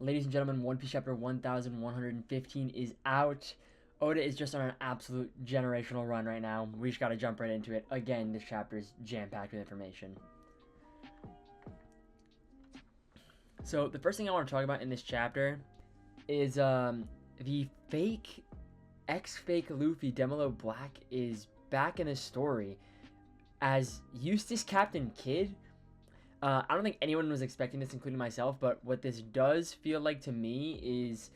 Ladies and gentlemen, One Piece chapter 1115 is out. Oda is just on an absolute generational run right now. We just gotta jump right into it. Again, this chapter is jam-packed with information. So the first thing I want to talk about in this chapter is the fake ex-fake Luffy, Demolo Black, is back in the story as Eustace Captain Kidd. I don't think anyone was expecting this, including myself, but what this does feel like to me is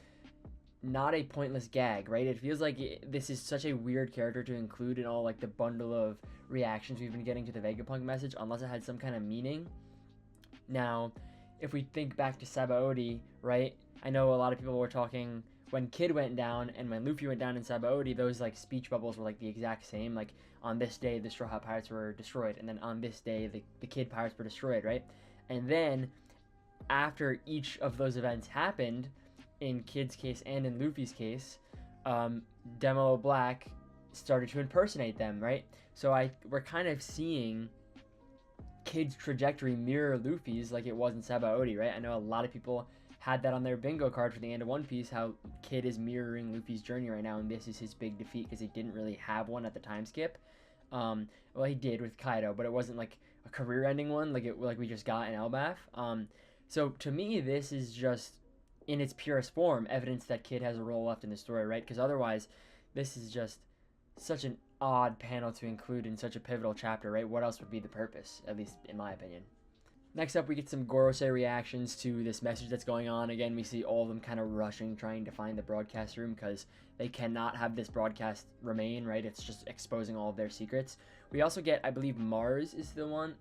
not a pointless gag, right? It feels like this is such a weird character to include in all like the bundle of reactions we've been getting to the Vegapunk message, unless it had some kind of meaning. Now, if we think back to Sabaody, right? I know a lot of people were talking when Kid went down and when Luffy went down in Sabaody, those like speech bubbles were like the exact same. Like on this day, the Straw Hat Pirates were destroyed, and then on this day, the Kid Pirates were destroyed, right? And then after each of those events happened, in Kid's case and in Luffy's case, Demo Black started to impersonate them, right? So we're kind of seeing Kid's trajectory mirror Luffy's like it was in Sabaody, right? I know a lot of people had that on their bingo card for the end of One Piece, how Kid is mirroring Luffy's journey right now, and this is his big defeat because he didn't really have one at the time skip. Well, he did with Kaido, but it wasn't like a career-ending one like we just got in Elbaf. So to me, this is just in its purest form evidence that Kid has a role left in the story, right? Because otherwise, this is just such an odd panel to include in such a pivotal chapter, right? What else would be the purpose, at least in my opinion? Next up, we get some Gorosei reactions to this message that's going on. Again, we see all of them kind of rushing, trying to find the broadcast room because they cannot have this broadcast remain, right? It's just exposing all of their secrets. We also get, I believe Mars is the one.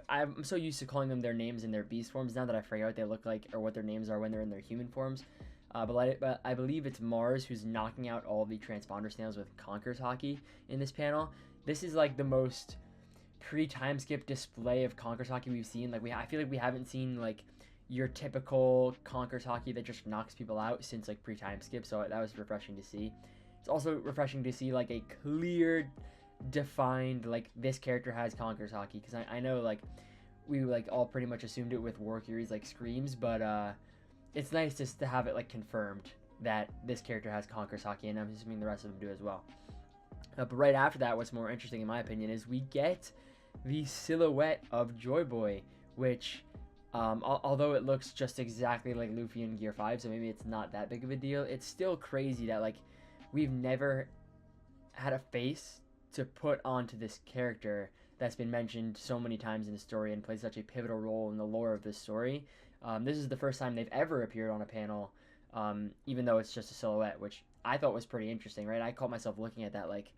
I'm so used to calling them their names in their beast forms now that I forget what they look like or what their names are when they're in their human forms. But I believe it's Mars who's knocking out all the transponder snails with Conquer's Haki in this panel. This is like the most pre-time skip display of Conquer's Haki we've seen. Like I feel like we haven't seen like your typical Conquer's Haki that just knocks people out since like pre-time skip, so that was refreshing to see. It's also refreshing to see like a clear, defined like this character has Conquer's Haki, because I know like we like all pretty much assumed it with War Curies like Screams, but it's nice just to have it like confirmed that this character has Conquer's Haki, and I'm assuming the rest of them do as well. But right after that, what's more interesting in my opinion is we get the silhouette of Joy Boy, which although it looks just exactly like Luffy in Gear 5, so maybe it's not that big of a deal, it's still crazy that like we've never had a face to put onto this character that's been mentioned so many times in the story and plays such a pivotal role in the lore of this story. This is the first time they've ever appeared on a panel, even though it's just a silhouette, which I thought was pretty interesting, right? I caught myself looking at that like,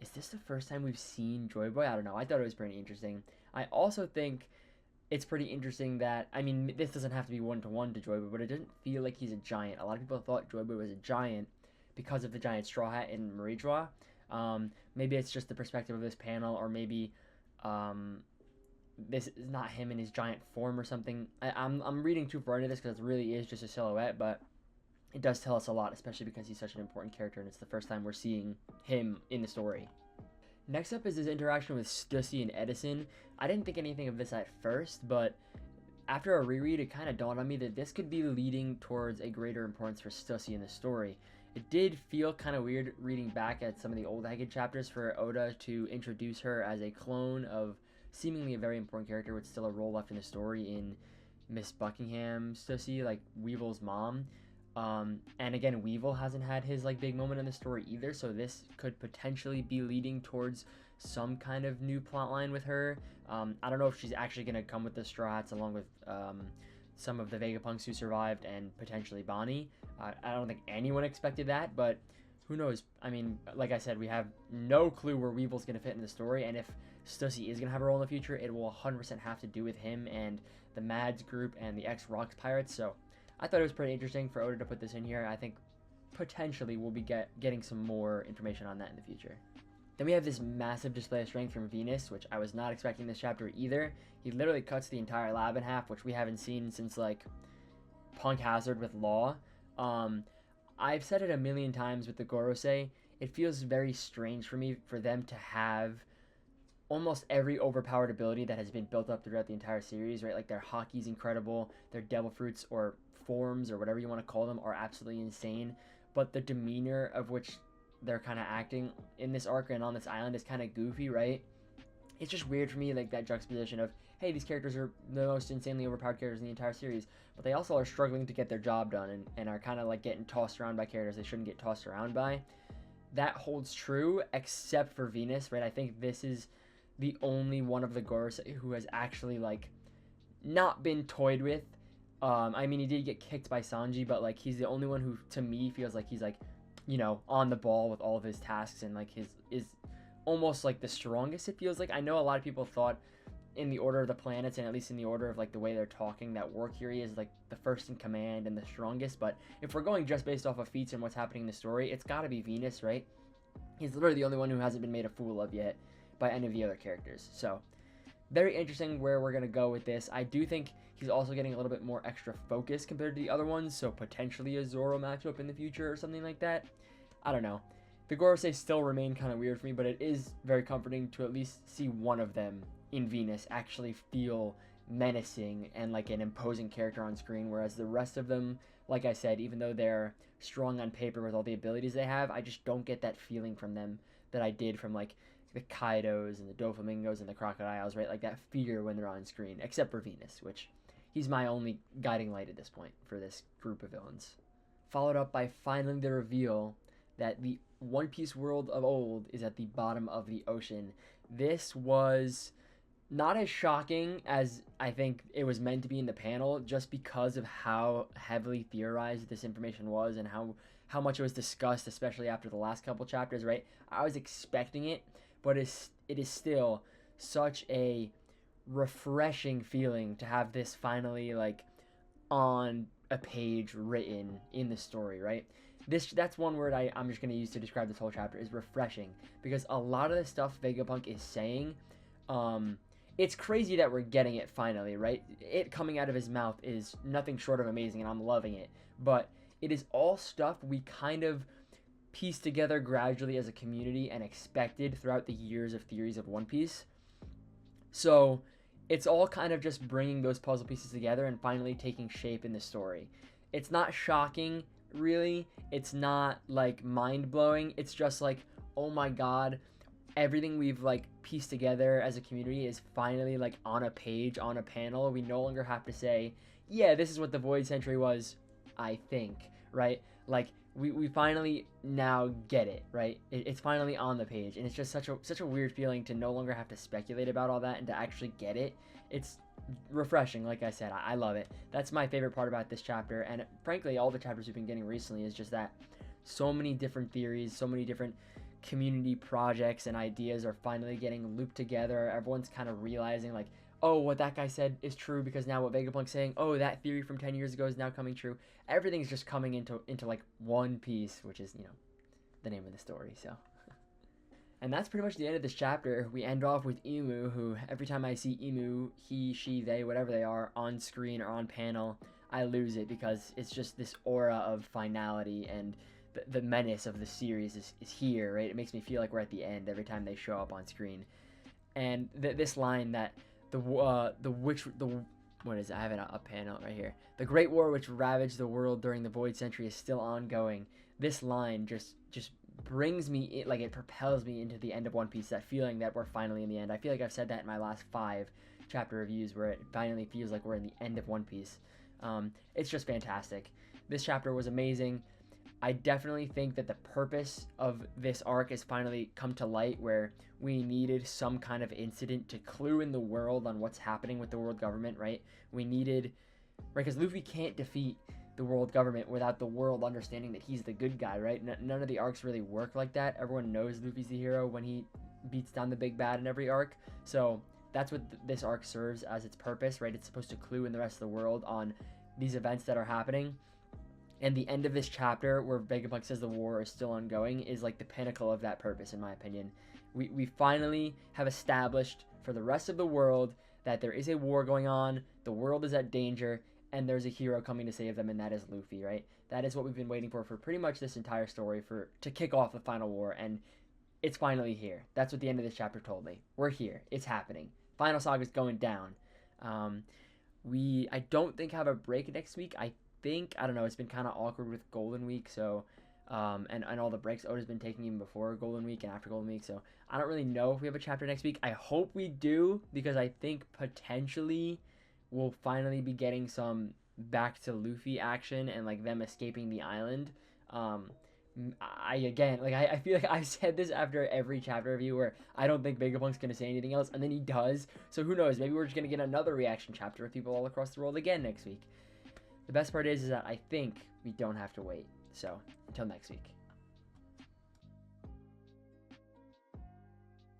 is this the first time we've seen Joy Boy? I don't know. I thought it was pretty interesting. I also think it's pretty interesting that, I mean, this doesn't have to be one-to-one to Joy Boy, but it doesn't feel like he's a giant. A lot of people thought Joy Boy was a giant because of the giant straw hat in Marie-Joie. Maybe it's just the perspective of this panel, or maybe this is not him in his giant form or something. I'm reading too far into this because it really is just a silhouette, but it does tell us a lot, especially because he's such an important character and it's the first time we're seeing him in the story. Next up is his interaction with Stussy and Edison. I didn't think anything of this at first, but after a reread, it kind of dawned on me that this could be leading towards a greater importance for Stussy in the story. It did feel kind of weird reading back at some of the old Hagrid chapters for Oda to introduce her as a clone of seemingly a very important character with still a role left in the story in Miss Buckingham Stussy, like Weevil's mom. And again, Weevil hasn't had his like big moment in the story either, so this could potentially be leading towards some kind of new plot line with her. I don't know if she's actually going to come with the Straw Hats along with some of the Vegapunks who survived and potentially Bonnie. I don't think anyone expected that, but who knows? I mean, like I said, we have no clue where Weevil's going to fit in the story, and if Stussy is going to have a role in the future, it will 100% have to do with him and the Mads group and the ex-Rocks Pirates, so I thought it was pretty interesting for Oda to put this in here. I think potentially we'll be getting some more information on that in the future. Then we have this massive display of strength from Venus, which I was not expecting this chapter either. He literally cuts the entire lab in half, which we haven't seen since like Punk Hazard with Law. I've said it a million times with the Gorosei. It feels very strange for me for them to have almost every overpowered ability that has been built up throughout the entire series, right? Like their Haki's incredible, their Devil Fruits or forms or whatever you want to call them are absolutely insane, but the demeanor of which they're kind of acting in this arc and on this island is kind of goofy, right? It's just weird for me, like that juxtaposition of, hey, these characters are the most insanely overpowered characters in the entire series, but they also are struggling to get their job done and are kind of like getting tossed around by characters they shouldn't get tossed around by. That holds true, except for Venus, right? I think this is the only one of the Gorosei who has actually like not been toyed with. I mean, he did get kicked by Sanji, but like he's the only one who, to me, feels like he's like, you know, on the ball with all of his tasks and like his is almost like the strongest. It feels like. I know a lot of people thought in the order of the planets and at least in the order of like the way they're talking that War Curie is like the first in command and the strongest. But if we're going just based off of feats and what's happening in the story, it's got to be Venus, right? He's literally the only one who hasn't been made a fool of yet by any of the other characters. So very interesting where we're going to go with this. I do think he's also getting a little bit more extra focus compared to the other ones, so potentially a Zoro matchup in the future or something like that. I don't know. The Gorosei still remain kind of weird for me, but it is very comforting to at least see one of them in Venus actually feel menacing and like an imposing character on screen, whereas the rest of them, like I said, even though they're strong on paper with all the abilities they have, I just don't get that feeling from them that I did from like the Kaidos and the Doflamingos and the Crocodiles, right? Like that fear when they're on screen, except for Venus, which he's my only guiding light at this point for this group of villains. Followed up by finally the reveal that the One Piece world of old is at the bottom of the ocean. This was not as shocking as I think it was meant to be in the panel, just because of how heavily theorized this information was and how much it was discussed, especially after the last couple chapters, right? I was expecting it, but it is still such a refreshing feeling to have this finally like on a page written in the story, right? That's one word I'm just going to use to describe this whole chapter, is refreshing, because a lot of the stuff Vegapunk is saying, it's crazy that we're getting it finally, right? It coming out of his mouth is nothing short of amazing, and I'm loving it, but it is all stuff we kind of pieced together gradually as a community and expected throughout the years of theories of One Piece. So it's all kind of just bringing those puzzle pieces together and finally taking shape in the story. It's not shocking, really. It's not like mind-blowing. It's just like, oh my god, everything we've like pieced together as a community is finally like on a page, on a panel. We no longer have to say, yeah, this is what the Void Century was, I think, right? Like we finally now get it, right? It's finally on the page, and it's just such a weird feeling to no longer have to speculate about all that and to actually get it. It's refreshing. Like I said, I love it. That's my favorite part about this chapter, and frankly all the chapters we've been getting recently is just that so many different theories, so many different community projects and ideas are finally getting looped together. Everyone's kind of realizing like, oh, what that guy said is true because now what Vegapunk's saying, oh, that theory from 10 years ago is now coming true. Everything's just coming into like one piece, which is, you know, the name of the story. So and that's pretty much the end of this chapter. We end off with Imu, who every time I see Imu, he, she, they, whatever they are, on screen or on panel, I lose it, because it's just this aura of finality, and the menace of the series is here, right? It makes me feel like we're at the end every time they show up on screen. And this line that what is it? I have it up panel right here. The Great War which ravaged the world during the Void Century is still ongoing. This line just brings me in, like it propels me into the end of One Piece, that feeling that we're finally in the end. I feel like I've said that in my last 5 chapter reviews, where it finally feels like we're in the end of One Piece. It's just fantastic. This chapter was amazing. I definitely think that the purpose of this arc has finally come to light, where we needed some kind of incident to clue in the world on what's happening with the world government, right? We needed, right, because Luffy can't defeat the world government without the world understanding that he's the good guy, right? None of the arcs really work like that. Everyone knows Luffy's the hero when he beats down the big bad in every arc. So that's what this arc serves as its purpose, right? It's supposed to clue in the rest of the world on these events that are happening. And the end of this chapter, where Vegapunk says the war is still ongoing, is like the pinnacle of that purpose, in my opinion. We finally have established for the rest of the world that there is a war going on, the world is at danger, and there's a hero coming to save them, and that is Luffy, right? That is what we've been waiting for pretty much this entire story, to kick off the final war, and it's finally here. That's what the end of this chapter told me. We're here. It's happening. Final Saga's going down. We, I don't think, have a break next week. I think, I don't know, it's been kind of awkward with Golden Week, so and all the breaks Oda's been taking even before Golden Week and after Golden Week, so I don't really know if we have a chapter next week. I hope we do, because I think potentially we'll finally be getting some back to Luffy action and like them escaping the island. I feel like I've said this after every chapter review where I don't think Vegapunk's gonna say anything else, and then he does. So who knows? Maybe we're just gonna get another reaction chapter with people all across the world again next week. The best part is that I think we don't have to wait. So until next week.